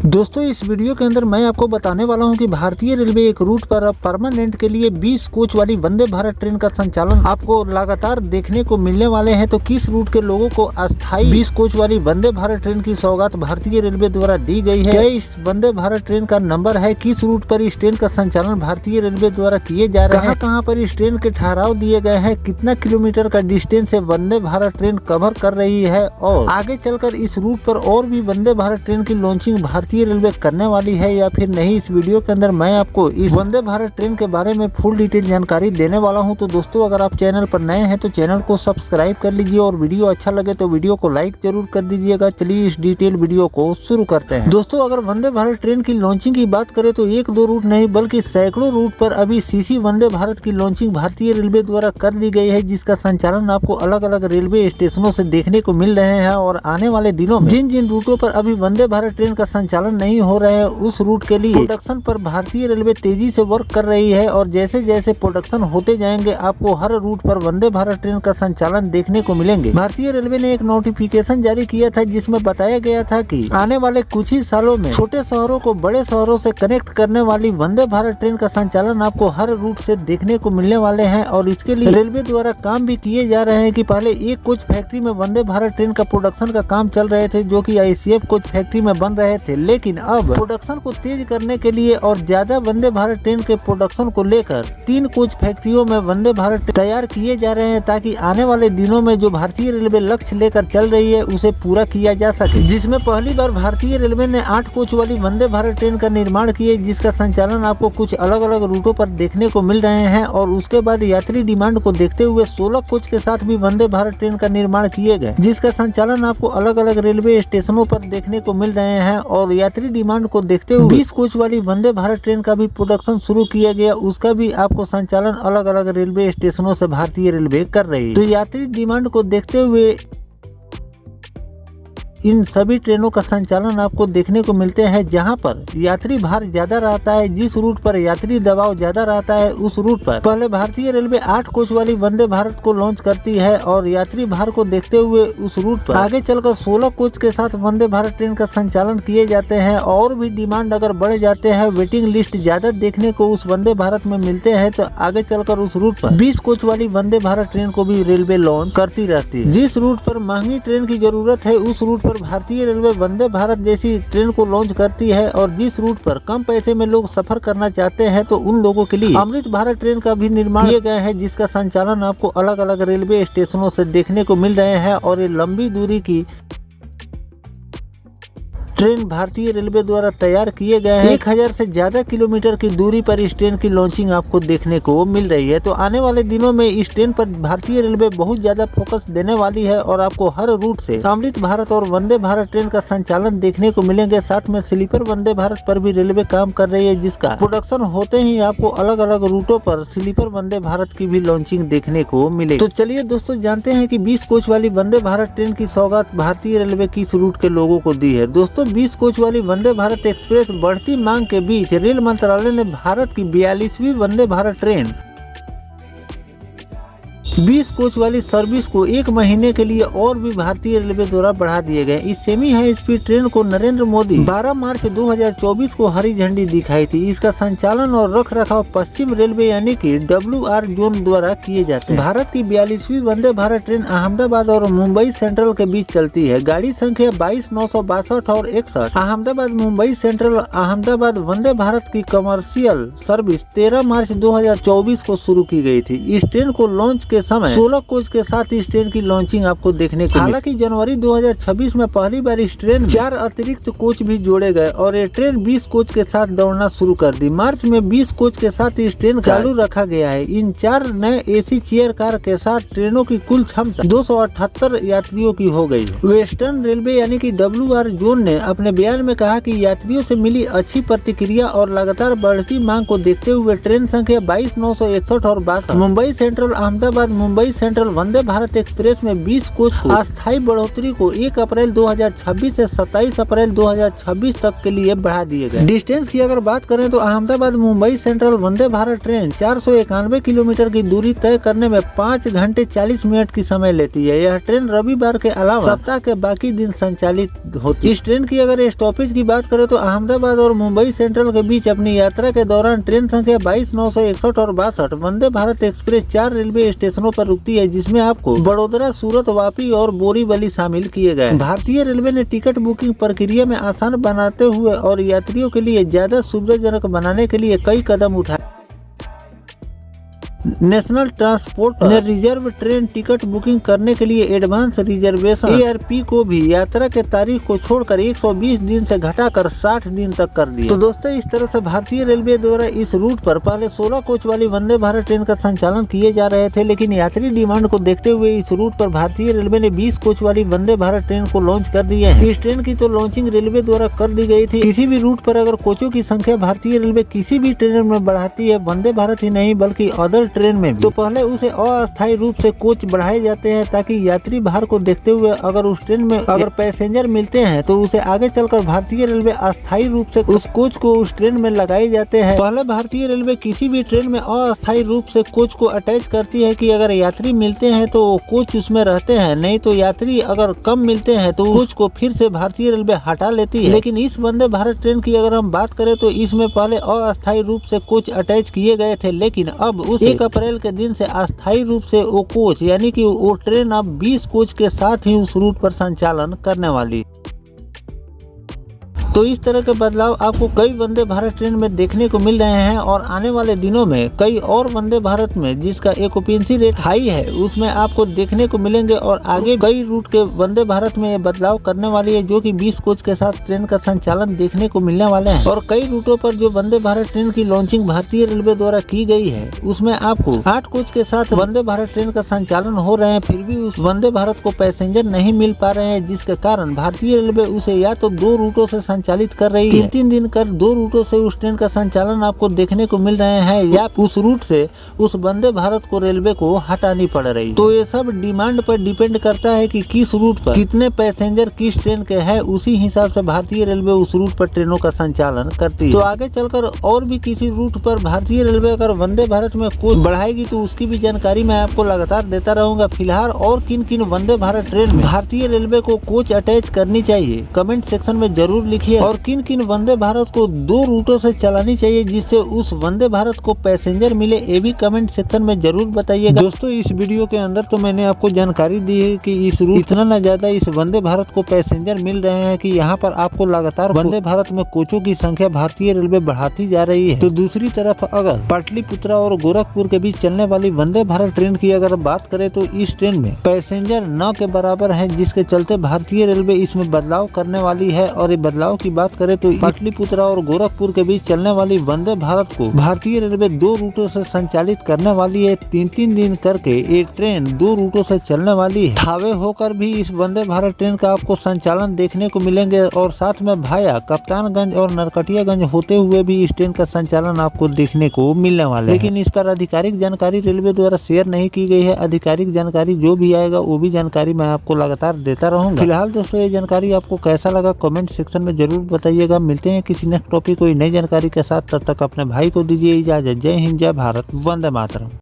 दोस्तों इस वीडियो के अंदर मैं आपको बताने वाला हूं कि भारतीय रेलवे एक रूट पर अब परमानेंट के लिए 20 कोच वाली वंदे भारत ट्रेन का संचालन आपको लगातार देखने को मिलने वाले हैं। तो किस रूट के लोगों को अस्थायी 20 कोच वाली वंदे भारत ट्रेन की सौगात भारतीय रेलवे द्वारा दी गई है? क्या इस वंदे भारत ट्रेन का नंबर है? किस रूट पर इस ट्रेन का संचालन भारतीय रेलवे द्वारा किए जा रहे हैं? कहाँ पर इस ट्रेन के ठहराव दिए गए हैं? कितना किलोमीटर का डिस्टेंस से वंदे भारत ट्रेन कवर कर रही है? और आगे चलकर इस रूट पर और भी वंदे भारत ट्रेन की लॉन्चिंग भारतीय रेलवे करने वाली है या फिर नहीं, इस वीडियो के अंदर मैं आपको इस वंदे भारत ट्रेन के बारे में फुल डिटेल जानकारी देने वाला हूं। तो दोस्तों अगर आप चैनल पर नए हैं तो चैनल को सब्सक्राइब कर लीजिए और वीडियो अच्छा लगे तो वीडियो को लाइक जरूर कर दीजिएगा। चलिए इस डिटेल वीडियो को शुरू करते हैं। दोस्तों अगर वंदे भारत ट्रेन की लॉन्चिंग की बात करें तो एक दो रूट नहीं बल्कि सैकड़ों रूट पर अभी सीसी वंदे भारत की लॉन्चिंग भारतीय रेलवे द्वारा कर दी गई है, जिसका संचालन आपको अलग अलग रेलवे स्टेशनों से देखने को मिल रहे हैं। और आने वाले दिनों में जिन जिन रूटों पर अभी वंदे भारत ट्रेन का संचालन नहीं हो रहे हैं उस रूट के लिए प्रोडक्शन पर भारतीय रेलवे तेजी से वर्क कर रही है। और जैसे जैसे प्रोडक्शन होते जाएंगे आपको हर रूट पर वंदे भारत ट्रेन का संचालन देखने को मिलेंगे। भारतीय रेलवे ने एक नोटिफिकेशन जारी किया था जिसमें बताया गया था कि आने वाले कुछ ही सालों में छोटे शहरों को बड़े शहरों से कनेक्ट करने वाली वंदे भारत ट्रेन का संचालन आपको हर रूट से देखने को मिलने वाले हैं। और इसके लिए रेलवे द्वारा काम भी किए जा रहे हैं कि पहले एक कोच फैक्ट्री में वंदे भारत ट्रेन का प्रोडक्शन का काम चल रहे थे जो कि ICF कोच फैक्ट्री में बन रहे थे, लेकिन अब प्रोडक्शन को तेज करने के लिए और ज्यादा वंदे भारत ट्रेन के प्रोडक्शन को लेकर 3 कोच फैक्ट्रियों में वंदे भारत तैयार किए जा रहे हैं ताकि आने वाले दिनों में जो भारतीय रेलवे लक्ष्य लेकर चल रही है उसे पूरा किया जा सके। जिसमें पहली बार भारतीय रेलवे ने 8 कोच वाली वंदे भारत ट्रेन का निर्माण किए, जिसका संचालन आपको कुछ अलग अलग रूटों पर देखने को मिल रहे हैं। और उसके बाद यात्री डिमांड को देखते हुए 16 कोच के साथ भी वंदे भारत ट्रेन का निर्माण किए गए, जिसका संचालन आपको अलग अलग रेलवे स्टेशनों पर देखने को मिल रहे हैं। और यात्री डिमांड को देखते हुए 20 कोच वाली वंदे भारत ट्रेन का भी प्रोडक्शन शुरू किया गया, उसका भी आपको संचालन अलग अलग रेलवे स्टेशनों से भारतीय रेलवे कर रही है। तो यात्री डिमांड को देखते हुए इन सभी ट्रेनों का संचालन आपको देखने को मिलते हैं जहां पर यात्री भार ज्यादा रहता है। जिस रूट पर यात्री दबाव ज्यादा रहता है उस रूट पर पहले भारतीय रेलवे 8 कोच वाली वंदे भारत को लॉन्च करती है और यात्री भार को देखते हुए उस रूट पर आगे चलकर 16 कोच के साथ वंदे भारत ट्रेन का संचालन किए जाते हैं। और भी डिमांड अगर बढ़ जाते हैं, वेटिंग लिस्ट ज्यादा देखने को उस वंदे भारत में मिलते हैं, तो आगे चलकर उस रूट पर 20 कोच वाली वंदे भारत ट्रेन को भी रेलवे लॉन्च करती रहती है। जिस रूट पर महंगी ट्रेन की जरूरत है उस रूट भारतीय रेलवे वंदे भारत जैसी ट्रेन को लॉन्च करती है। और जिस रूट पर कम पैसे में लोग सफर करना चाहते हैं तो उन लोगों के लिए अमृत भारत ट्रेन का भी निर्माण किए गए हैं, जिसका संचालन आपको अलग अलग रेलवे स्टेशनों से देखने को मिल रहे हैं। और ये लंबी दूरी की ट्रेन भारतीय रेलवे द्वारा तैयार किए गए हैं। 1000 से ज्यादा किलोमीटर की दूरी पर इस ट्रेन की लॉन्चिंग आपको देखने को मिल रही है। तो आने वाले दिनों में इस ट्रेन पर भारतीय रेलवे बहुत ज्यादा फोकस देने वाली है और आपको हर रूट से अमृत भारत और वंदे भारत ट्रेन का संचालन देखने को मिलेंगे। साथ में स्लीपर वंदे भारत पर भी रेलवे काम कर रही है, जिसका प्रोडक्शन होते ही आपको अलग अलग रूटों पर स्लीपर वंदे भारत की भी लॉन्चिंग देखने को मिलेगी। तो चलिए दोस्तों जानते हैं कि 20 कोच वाली वंदे भारत ट्रेन की सौगात भारतीय रेलवे किस रूट के लोगों को दी है। दोस्तों 20 कोच वाली वंदे भारत एक्सप्रेस बढ़ती मांग के बीच रेल मंत्रालय ने भारत की 42वीं वंदे भारत ट्रेन 20 कोच वाली सर्विस को 1 महीने के लिए और भी भारतीय रेलवे द्वारा बढ़ा दिए गए। इस सेमी हाई स्पीड ट्रेन को नरेंद्र मोदी 12 मार्च 2024 को हरी झंडी दिखाई थी। इसका संचालन और रख रखाव पश्चिम रेलवे यानी कि WR जोन द्वारा किए जाते हैं। भारत की 42वीं वंदे भारत ट्रेन अहमदाबाद और मुंबई सेंट्रल के बीच चलती है। गाड़ी संख्या 22,962 और 61। अहमदाबाद मुंबई सेंट्रल अहमदाबाद वंदे भारत की कमर्शियल सर्विस 13 मार्च 2024 को शुरू की गई थी। इस ट्रेन को लॉन्च के समय 16 कोच के साथ इस ट्रेन की लॉन्चिंग आपको देखने को हालांकि जनवरी 2026 में पहली बार इस ट्रेन 4 अतिरिक्त कोच भी जोड़े गए और ये ट्रेन 20 कोच के साथ दौड़ना शुरू कर दी। मार्च में 20 कोच के साथ इस ट्रेन चालू रखा गया है। इन 4 नए AC चेयर कार के साथ ट्रेनों की कुल क्षमता 278 यात्रियों की हो गई। वेस्टर्न रेलवे यानी कि WR जोन ने अपने बयान में कहा कि यात्रियों से मिली अच्छी प्रतिक्रिया और लगातार बढ़ती मांग को देखते हुए ट्रेन संख्या 22,961 और 62 Mumbai central Ahmedabad Mumbai central Vande Bharat express में 20 कोच को अस्थायी बढ़ोतरी को 1 अप्रैल 2026 से 27 अप्रैल 2026 तक के लिए बढ़ा दिए गए। डिस्टेंस की अगर बात करें तो Ahmedabad Mumbai central Vande Bharat train 491 kilometre की दूरी तय करने में 5 घंटे 40 मिनट की समय लेती है। यह ट्रेन रविवार के अलावा सप्ताह के बाकी दिन संचालित होती है। इस ट्रेन की अगर स्टॉपेज की बात करें तो अहमदाबाद और मुंबई सेंट्रल के बीच अपनी यात्रा के दौरान ट्रेन संख्या 22,961 और 62 वंदे भारत एक्सप्रेस 4 रेलवे स्टेशनों पर रुकती है, जिसमें आपको बड़ोदरा, सूरत, वापी और बोरीवली शामिल किए गए। भारतीय रेलवे ने टिकट बुकिंग प्रक्रिया में आसान बनाते हुए और यात्रियों के लिए ज्यादा सुविधाजनक बनाने के लिए कई कदम उठाए। नेशनल ट्रांसपोर्ट ने रिजर्व ट्रेन टिकट बुकिंग करने के लिए एडवांस रिजर्वेशन ARP को भी यात्रा के तारीख को छोड़कर 120 दिन से घटाकर 60 दिन तक कर दिया। तो दोस्तों, इस तरह से भारतीय रेलवे द्वारा इस रूट पर पहले 16 कोच वाली वंदे भारत ट्रेन का संचालन किए जा रहे थे, लेकिन यात्री डिमांड को देखते हुए इस रूट पर भारतीय रेलवे ने 20 कोच वाली वंदे भारत ट्रेन को लॉन्च कर दिए हैं। इस ट्रेन की तो लॉन्चिंग रेलवे द्वारा कर दी गई थी। किसी भी रूट पर अगर कोचों की संख्या भारतीय रेलवे किसी भी ट्रेन में बढ़ाती है, वंदे भारत ही नहीं बल्कि अदर ट्रेन में भी, तो पहले उसे अस्थायी रूप से कोच बढ़ाए जाते हैं, ताकि यात्री भार को देखते हुए अगर उस ट्रेन में अगर पैसेंजर मिलते हैं तो उसे आगे चलकर भारतीय रेलवे अस्थायी रूप से उस कोच को उस ट्रेन में लगाए जाते हैं। पहले भारतीय रेलवे किसी भी ट्रेन में अस्थायी रूप से कोच को अटैच करती है कि अगर यात्री मिलते हैं तो कोच उसमें रहते हैं, नहीं तो यात्री अगर कम मिलते हैं तो कोच को फिर से भारतीय रेलवे हटा लेती है। लेकिन इस वंदे भारत ट्रेन की अगर हम बात करें तो इसमें पहले अस्थायी रूप से कोच अटैच किए गए थे, लेकिन अब उस 1 अप्रैल के दिन से अस्थायी रूप से वो कोच यानी कि वो ट्रेन अब 20 कोच के साथ ही उस रूट पर संचालन करने वाली। तो इस तरह के बदलाव आपको कई वंदे भारत ट्रेन में देखने को मिल रहे हैं और आने वाले दिनों में कई और वंदे भारत में जिसका ऑक्यूपेंसी रेट हाई है उसमें आपको देखने को मिलेंगे और आगे कई रूट के वंदे भारत में ये बदलाव करने वाली है, जो कि 20 कोच के साथ ट्रेन का संचालन देखने को मिलने वाले हैं। और कई रूटों पर जो वंदे भारत ट्रेन की लॉन्चिंग भारतीय रेलवे द्वारा की गई है उसमें आपको 8 कोच के साथ वंदे भारत ट्रेन का संचालन हो रहे हैं, फिर भी उस वंदे भारत को पैसेंजर नहीं मिल पा रहे हैं, जिसके कारण भारतीय रेलवे उसे या तो 2 रूटों से संचालित कर रही है। 3 दिन कर 2 रूटों से उस ट्रेन का संचालन आपको देखने को मिल रहे हैं, या उस रूट से उस वंदे भारत को रेलवे को हटानी पड़ रही है। तो ये सब डिमांड पर डिपेंड करता है कि किस रूट पर कितने पैसेंजर किस ट्रेन के हैं, उसी हिसाब से भारतीय रेलवे उस रूट पर ट्रेनों का संचालन करती है। तो आगे चलकर और भी किसी रूट पर भारतीय रेलवे अगर वंदे भारत में कोच बढ़ाएगी तो उसकी भी जानकारी मैं आपको लगातार देता रहूंगा। फिलहाल और किन किन वंदे भारत ट्रेन में भारतीय रेलवे को कोच अटैच करनी चाहिए कमेंट सेक्शन में जरूर लिखिए, और किन किन वंदे भारत को 2 रूटों से चलानी चाहिए जिससे उस वंदे भारत को पैसेंजर मिले, ये भी कमेंट सेक्शन में जरूर बताइएगा। दोस्तों, इस वीडियो के अंदर तो मैंने आपको जानकारी दी है कि इस रूट इतना न ज्यादा इस वंदे भारत को पैसेंजर मिल रहे हैं कि यहाँ पर आपको लगातार वंदे भारत में कोचों की संख्या भारतीय रेलवे बढ़ाती जा रही है। तो दूसरी तरफ अगर पाटलिपुत्रा और गोरखपुर के बीच चलने वाली वंदे भारत ट्रेन की अगर बात करें तो इस ट्रेन में पैसेंजर 9 के बराबर है, जिसके चलते भारतीय रेलवे इसमें बदलाव करने वाली है। और ये बदलाव की बात करें तो पाटलिपुत्रा और गोरखपुर के बीच चलने वाली वंदे भारत को भारतीय रेलवे 2 रूटों से संचालित करने वाली है। 3-3 दिन करके एक ट्रेन 2 रूटों से चलने वाली है। थावे होकर भी इस वंदे भारत ट्रेन का आपको संचालन देखने को मिलेंगे, और साथ में भाया कप्तानगंज और नरकटियागंज होते हुए भी इस ट्रेन का संचालन आपको देखने को मिलने वाला है। लेकिन इस पर आधिकारिक जानकारी रेलवे द्वारा शेयर नहीं की गई है। आधिकारिक जानकारी जो भी आएगा वो भी जानकारी मैं आपको लगातार देता रहूंगा। फिलहाल दोस्तों, ये जानकारी आपको कैसा लगा कमेंट सेक्शन में जरूर बताइएगा। मिलते हैं किसी नेक्स्ट टॉपिक कोई नई जानकारी के साथ, तब तक अपने भाई को दीजिए इजाजत। जय हिंद, जय भारत, वंदे मातरम।